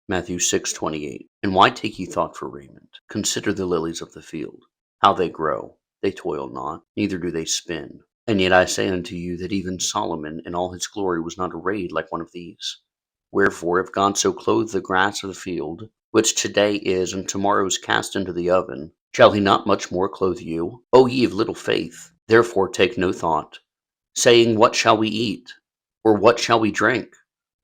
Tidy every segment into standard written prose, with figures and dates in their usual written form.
Matthew 6:28. And why take ye thought for raiment? Consider the lilies of the field, how they grow. They toil not, neither do they spin. And yet I say unto you that even Solomon in all his glory was not arrayed like one of these. Wherefore, if God so clothe the grass of the field, which today is and tomorrow is cast into the oven, shall he not much more clothe you, O ye of little faith? Therefore take no thought, saying, what shall we eat? Or what shall we drink?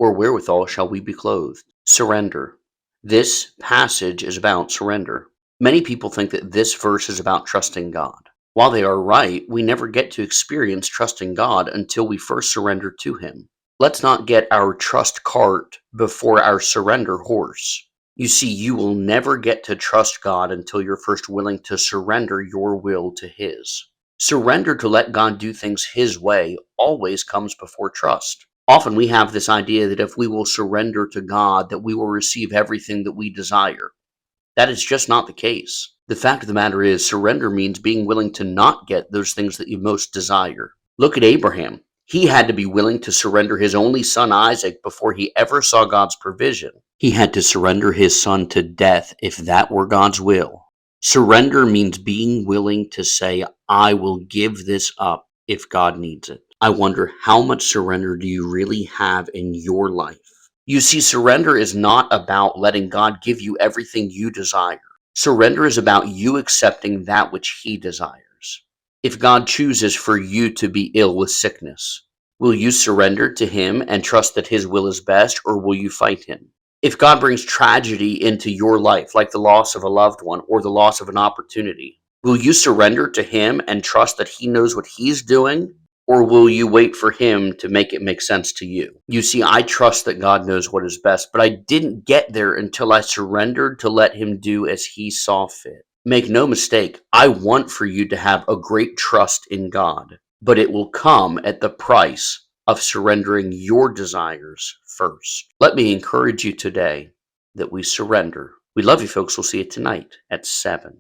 Or wherewithal shall we be clothed? Surrender. This passage is about surrender. Many people think that this verse is about trusting God. While they are right, we never get to experience trusting God until we first surrender to Him. Let's not get our trust cart before our surrender horse. You see, you will never get to trust God until you're first willing to surrender your will to His. Surrender to let God do things His way always comes before trust. Often we have this idea that if we will surrender to God, that we will receive everything that we desire. That is just not the case. The fact of the matter is, surrender means being willing to not get those things that you most desire. Look at Abraham. He had to be willing to surrender his only son Isaac before he ever saw God's provision. He had to surrender his son to death if that were God's will. Surrender means being willing to say, I will give this up if God needs it. I wonder, how much surrender do you really have in your life? You see, surrender is not about letting God give you everything you desire. Surrender is about you accepting that which He desires. If God chooses for you to be ill with sickness, will you surrender to Him and trust that His will is best, or will you fight Him? If God brings tragedy into your life, like the loss of a loved one or the loss of an opportunity, will you surrender to Him and trust that He knows what He's doing? Or will you wait for Him to make it make sense to you? You see, I trust that God knows what is best, but I didn't get there until I surrendered to let Him do as He saw fit. Make no mistake, I want for you to have a great trust in God, but it will come at the price of surrendering your desires first. Let me encourage you today that we surrender. We love you, folks. We'll see you tonight at 7.